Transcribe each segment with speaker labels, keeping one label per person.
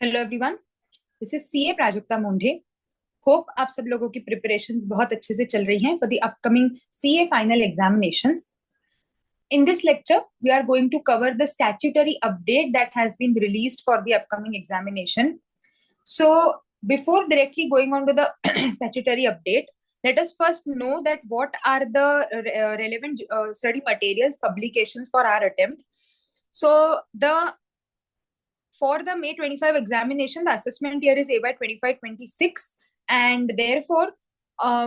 Speaker 1: Hello everyone, this is CA Prajakta Munde. Hope आप सब लोगों की प्रिपरेशंस बहुत अच्छे से चल रही हैं for the upcoming CA final examinations. In this lecture, we are going to cover the statutory update that has been released for the upcoming examination. So, before directly going on to the statutory update, let us first know that what are the relevant study materials, publications for our attempt. So, the for the May 25 examination, the assessment year is AY 25-26, and therefore,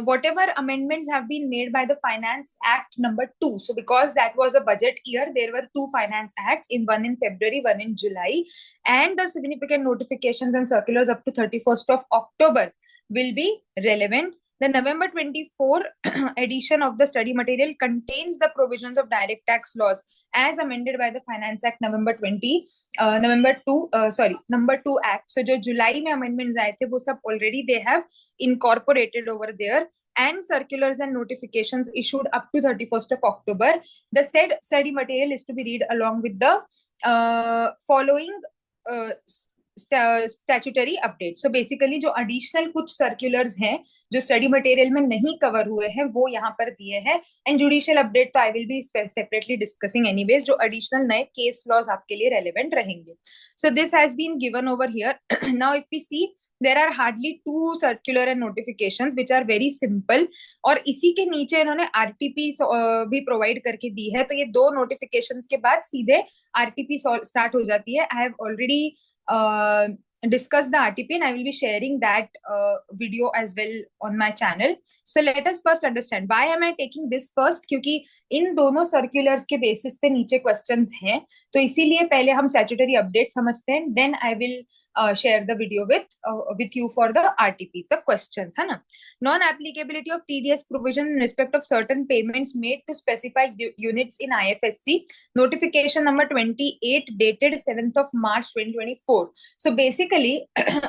Speaker 1: whatever amendments have been made by the Finance Act number 2. So, because that was a budget year, there were two Finance Acts, one in February, one in July, and the significant notifications and circulars up to 31st of October will be relevant. The November 24 edition of the study material contains the provisions of direct tax laws as amended by the Finance Act number 2 act. So जो जुलाई में amendments आए थे वो सब already they have incorporated over there and circulars and notifications issued up to 31st of October. The said study material is to be read along with the following uh, statutory update. So basically जो additional कुछ circulars हैं जो study material में नहीं cover हुए हैं वो यहाँ पर दिए हैं. एंड जुडिशियल अपडेट तो I will be separately discussing anyways, जो एडिशनल नए केस लॉज आपके लिए रेलेवेंट रहेंगे. So this has been given over here. Now if we see, there are hardly two circular and notifications which are very simple, और इसी के नीचे इन्होंने आरटीपी भी प्रोवाइड करके दी है. तो ये दो नोटिफिकेशंस के बाद सीधे आरटीपी स्टार्ट हो जाती है. I have already discuss the RTP and I will be sharing that video as well on my channel. So let us first understand why am I taking this first, क्योंकि इन दोनों circulars के basis पे नीचे questions हैं, तो इसीलिए पहले हम स्टैट्यूटरी अपडेट समझते हैं, then I will share the video with you for the RTPs, the questions, है ना. Non applicability of TDS provision in respect of certain payments made to specified units in IFSC, notification number 28 dated 7th of March 2024. So basically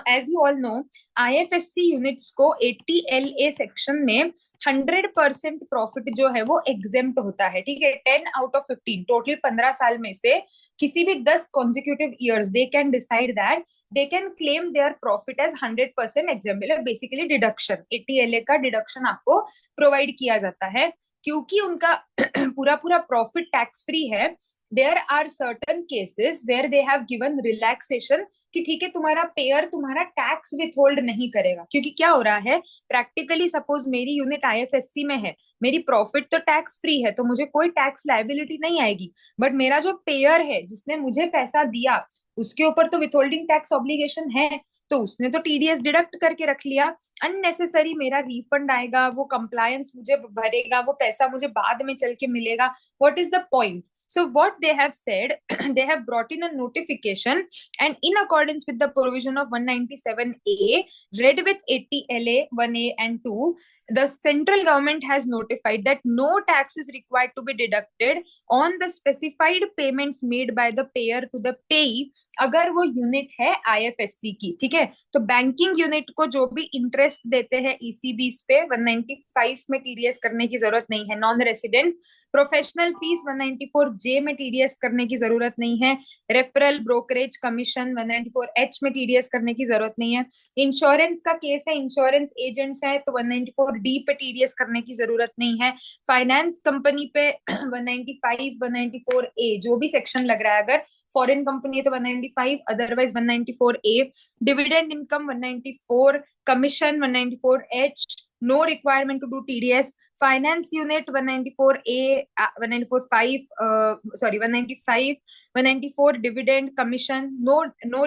Speaker 1: as you all know, IFSC units को 80LA section में 100% profit जो है वो exempt होता है. ठीक है, 10 out of 15 total 15 साल में से किसी भी 10 consecutive years they can decide that they can claim their profit as 100% exempt. Basically deduction 80LA का डिडक्शन आपको प्रोवाइड किया जाता है क्योंकि उनका पूरा पूरा प्रॉफिट टैक्स फ्री है. There are certain cases where they have given relaxation कि ठीक है तुम्हारा पेयर तुम्हारा टैक्स विथहोल्ड नहीं करेगा. क्योंकि क्या हो रहा है प्रैक्टिकली, सपोज मेरी यूनिट आईएफएससी में है, मेरी प्रॉफिट तो टैक्स फ्री है तो मुझे कोई टैक्स लायबिलिटी नहीं आएगी, बट मेरा जो पेयर है जिसने मुझे पैसा दिया उसके ऊपर तो विथहोल्डिंग टैक्स ऑब्लिगेशन है, तो उसने तो टीडीएस डिडक्ट करके रख लिया. अननेसेसरी मेरा रिफंड आएगा, वो कंप्लायंस मुझे भरेगा, वो पैसा मुझे बाद में चल के मिलेगा. What is the point? So what they have said, they have brought in a notification, and in accordance with the provision of 197A read with 80LA 1A and 2, the central government has notified that no tax is required to be deducted on the specified payments made by the payer to the payee अगर वो unit है IFSC की. ठीक है, तो banking unit को जो भी इंटरेस्ट देते हैं ईसीबीस पे 195 में टीडीएस करने की जरूरत नहीं है. Non residents professional fees 194J में टीडीएस करने की जरूरत नहीं है. रेफरल ब्रोकरेज कमीशन 194H में टीडीएस करने की जरूरत नहीं है. इंश्योरेंस का केस है, इंश्योरेंस एजेंट्स है तो 194D पे टीडीएस करने की जरूरत नहीं है. फाइनेंस कंपनी पे 195 194A जो भी सेक्शन लग रहा है, अगर फॉरेन कंपनी है तो 195, otherwise 194A. Dividend income 194, commission 194H, no requirement to do TDS. Finance unit 194A, 195, 194 dividend commission, no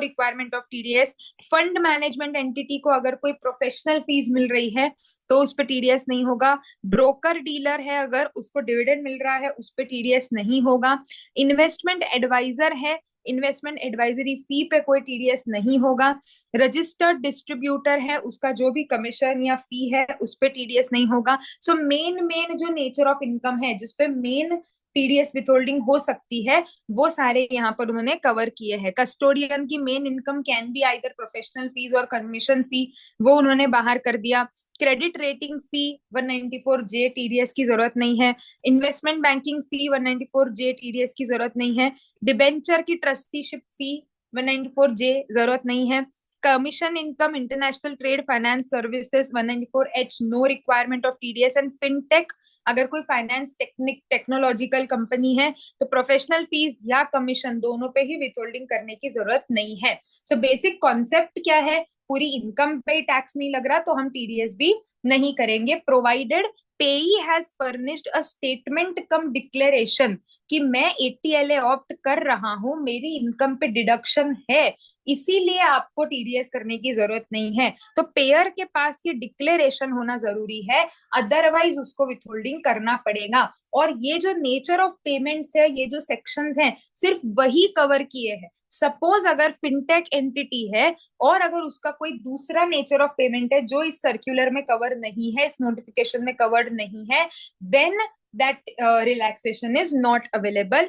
Speaker 1: requirement of TDS. Fund management entity को अगर कोई प्रोफेशनल फीस मिल रही है तो उस पर टीडीएस नहीं होगा. ब्रोकर डीलर है अगर उसको डिविडेंड मिल रहा है उस पर टीडीएस नहीं होगा. इन्वेस्टमेंट एडवाइजर है, इन्वेस्टमेंट एडवाइजरी फी पे कोई टीडीएस नहीं होगा. रजिस्टर्ड डिस्ट्रीब्यूटर है, उसका जो भी कमीशन या फी है उस पे टीडीएस नहीं होगा. सो मेन जो नेचर ऑफ इनकम है जिसपे मेन टीडीएस विथहोल्डिंग हो सकती है वो सारे यहाँ पर उन्होंने कवर किए हैं. कस्टोडियन की main income can be either professional fees और कमीशन फी, वो उन्होंने बाहर कर दिया. क्रेडिट रेटिंग फी 194J टीडीएस की जरूरत नहीं है. इन्वेस्टमेंट बैंकिंग फी 194J टीडीएस की जरूरत नहीं है. डिबेंचर की ट्रस्टीशिप फी 194J जरूरत नहीं है। Commission income, international trade, finance services, 194H no requirement of TDS. And fintech, अगर कोई फाइनेंस टेक्नोलॉजिकल कंपनी है तो प्रोफेशनल फीस या कमीशन दोनों पे ही विथहोल्डिंग करने की जरूरत नहीं है। सो बेसिक कॉन्सेप्ट क्या है, पूरी इनकम पे टैक्स नहीं लग रहा तो हम टीडीएस भी नहीं करेंगे, प्रोवाइडेड पेई has furnished a statement come declaration कि मैं एटीएलए ऑप्ट कर रहा हूं, मेरी इनकम पे डिडक्शन है, इसीलिए आपको टीडीएस करने की जरूरत नहीं है। तो पेयर के पास ये डिक्लेरेशन होना जरूरी है, अदरवाइज उसको विथहोल्डिंग करना पड़ेगा। और ये जो नेचर ऑफ पेमेंट्स है, ये जो सेक्शंस हैं, सिर्फ वही कवर किए हैं। सपोज अगर फिनटेक एंटिटी है और अगर उसका कोई दूसरा नेचर ऑफ पेमेंट है जो इस सर्क्यूलर में कवर नहीं है, इस नोटिफिकेशन में कवर्ड नहीं है, then that relaxation is not available,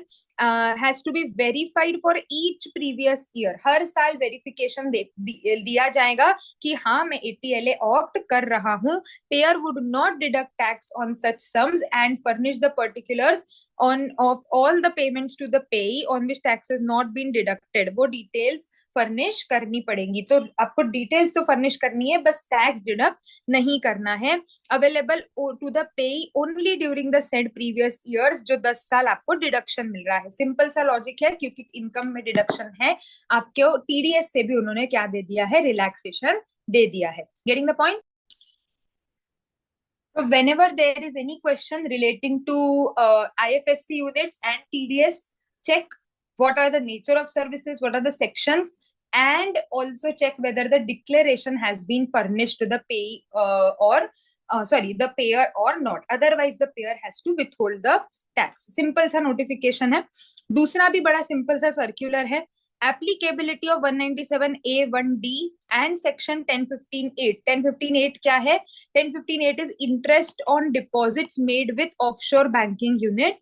Speaker 1: has to be verified for each previous year। हर साल वेरिफिकेशन दिया जाएगा कि हाँ मैं एटीएलए ऑप्ट कर रहा हूँ। Pair would not deduct tax on such sums and furnish the particulars on of all the payments to the payee on which tax has not been deducted। वो डिटेल्स फर्निश करनी पड़ेंगी। तो आपको डिटेल्स तो furnish करनी है, बस tax deduct नहीं करना है। अवेलेबल टू द पेई only during the said previous years, जो 10 साल आपको डिडक्शन मिल रहा है। सिंपल सा लॉजिक है, क्योंकि इनकम में डिडक्शन है, आपके टीडीएस से भी उन्होंने क्या दे दिया है, रिलैक्सेशन दे दिया है। Getting the point? So whenever there is any question relating to IFSC units and TDS, check what are the nature of services, what are the sections, and also check whether the declaration has been furnished to the pay the payer or not. Otherwise, the payer has to withhold the tax. Simple सा notification है। दूसरा भी बड़ा simple सा circular है। Applicability of 197A1D and section 1015(8). 1015(8) क्या है? 1015(8) is interest on deposits made with offshore banking unit।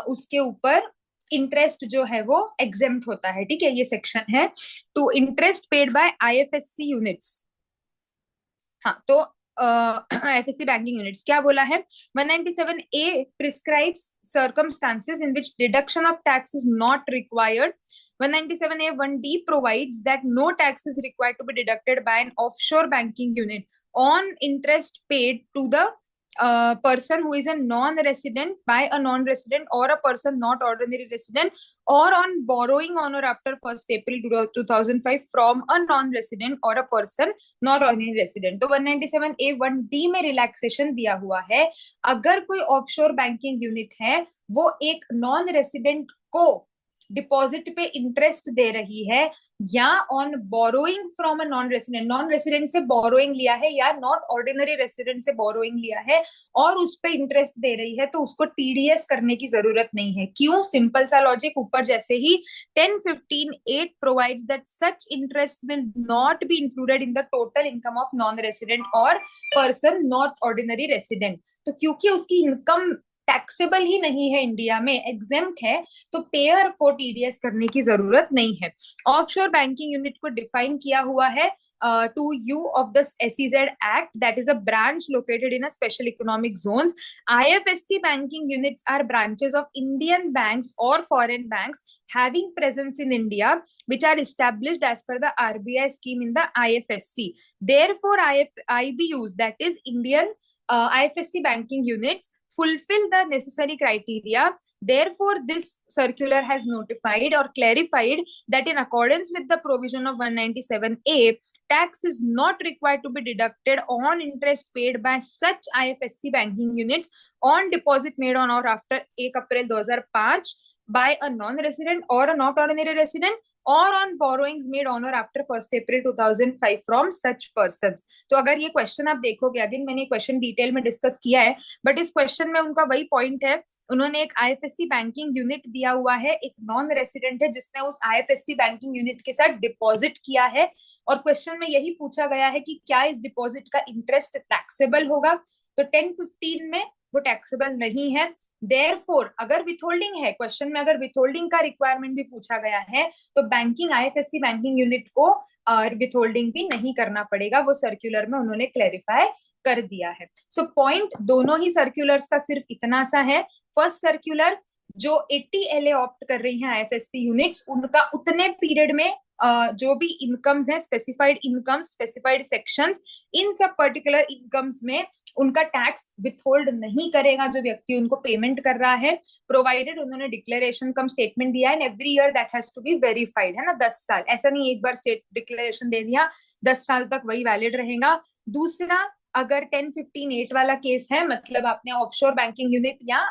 Speaker 1: उसके ऊपर इंटरेस्ट जो है वो एग्जेम्प्ट होता है, ठीक है, ये सेक्शन है। To interest paid by IFSC units. हाँ, तो एफएससी बैंकिंग यूनिट्स क्या बोला है? 197A prescribes circumstances in which deduction of tax is not required। 197A1D provides that no tax is required to be deducted by an offshore banking unit on interest paid to the person who is a non-resident by a non-resident or a person not ordinary resident, or on borrowing on or after 1st April 2005 from a non-resident or a person not ordinary resident। तो 197A1D में relaxation दिया हुआ है। अगर कोई offshore banking unit है, वो एक नॉन रेसिडेंट को डिपॉजिट पे इंटरेस्ट दे रही है, या on borrowing from a non resident, non resident से बोरोइंग लिया है या नॉट ऑर्डिनरी रेसिडेंट से बोरोइंग लिया है और उस पे इंटरेस्ट दे रही है, तो उसको टीडीएस करने की जरूरत नहीं है। क्यों? सिंपल सा लॉजिक, ऊपर जैसे ही 1015(8) provides that such interest will not be included in the total income of non resident और पर्सन नॉट ऑर्डिनरी रेसिडेंट। तो क्योंकि उसकी इनकम टैक्सेबल ही नहीं है, इंडिया में एग्जेम्प्ट है, तो पेयर को टीडीएस करने की जरूरत नहीं है। ऑफशोर बैंकिंग यूनिट को डिफाइन किया हुआ है 2U of the SEZ Act, that is a branch located in a special economic zones। IFSC banking units are branches of Indian banks or foreign banks having presence in India, which are established as per the RBI scheme in the IFSC। Therefore, IBUs, that is Indian IFSC banking units, fulfill the necessary criteria। Therefore, this circular has notified or clarified that in accordance with the provision of 197A, tax is not required to be deducted on interest paid by such IFSC banking units on deposit made on or after 1 April 2005 by a non-resident or a not ordinary resident, और on borrowings made on और after 1 April 2005 from such persons. तो अगर ये question आप देखोगे, again मैंने question detail में discuss किया है, बट इस क्वेश्चन में उनका वही पॉइंट है, उन्होंने एक आईएफएससी बैंकिंग यूनिट दिया हुआ है, एक नॉन रेसिडेंट है जिसने उस आईएफएससी बैंकिंग यूनिट के साथ डिपॉजिट किया है, और क्वेश्चन में यही पूछा गया है कि क्या इस डिपॉजिट का इंटरेस्ट टैक्सेबल होगा। तो 1015 में वो टैक्सेबल नहीं है। देयरफॉर अगर विथहोल्डिंग है, क्वेश्चन में अगर विथहोल्डिंग का रिक्वायरमेंट भी पूछा गया है, तो बैंकिंग आईएफएससी बैंकिंग यूनिट को विथहोल्डिंग भी नहीं करना पड़ेगा, वो सर्कुलर में उन्होंने क्लैरिफाई कर दिया है। सो पॉइंट दोनों ही सर्कुलर्स का सिर्फ इतना सा है। फर्स्ट सर्कुलर, जो 80 LA ऑप्ट कर रही हैं IFSC यूनिट्स, उनका उतने पीरियड में जो भी इनकम्स हैं, स्पेसिफाइड इनकम्स, स्पेसिफाइड सेक्शंस, इन सब पर्टिकुलर इनकम्स में उनका टैक्स विथहोल्ड नहीं करेगा जो व्यक्ति उनको पेमेंट कर रहा है, प्रोवाइडेड उन्होंने डिक्लेरेशन कम स्टेटमेंट दिया है, every year that has to be verified, है ना, 10 साल, ऐसा नहीं एक बार स्टेट डिक्लेरेशन दे दिया 10 साल तक वही वैलिड रहेगा। दूसरा, अगर 1058 वाला केस है, मतलब आपने ऑफशोर बैंकिंग यूनिट या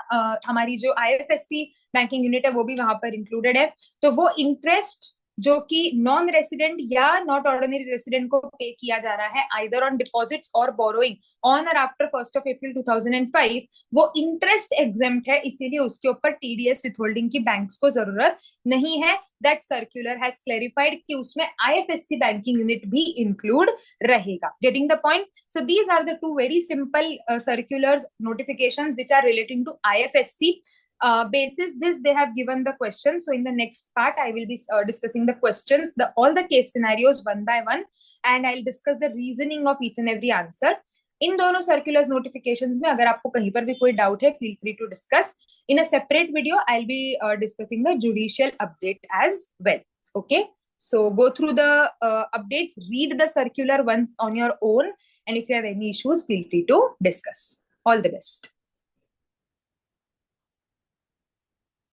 Speaker 1: हमारी जो IFSC बैंकिंग यूनिट है वो भी वहां पर इंक्लूडेड है, तो वो इंटरेस्ट जो कि नॉन रेसिडेंट या नॉट ऑर्डिनरी रेसिडेंट को पे किया जा रहा है आइदर ऑन डिपॉजिट्स और बोरोइंग ऑन और आफ्टर 1 अप्रैल 2005, वो इंटरेस्ट एग्जेम्प्ट है, इसीलिए उसके ऊपर TDS विथहोल्डिंग की बैंक्स को जरूरत नहीं है। दैट सर्क्यूलर हैज क्लैरिफाइड कि उसमें IFSC बैंकिंग यूनिट भी इंक्लूड रहेगा। Getting the point? So these are the two very simple circulars notifications which are relating to IFSC. Basis this they have given the question, so in the next part I will be discussing the questions, all the case scenarios one by one, and I'll discuss the reasoning of each and every answer. इन दोनों circulars notifications में अगर आपको कहीं पर भी कोई doubt है, feel free to discuss in a separate video. I will be discussing the judicial update as well. Okay, so go through the updates, read the circular once on your own, and if you have any issues, feel free to discuss. All the best.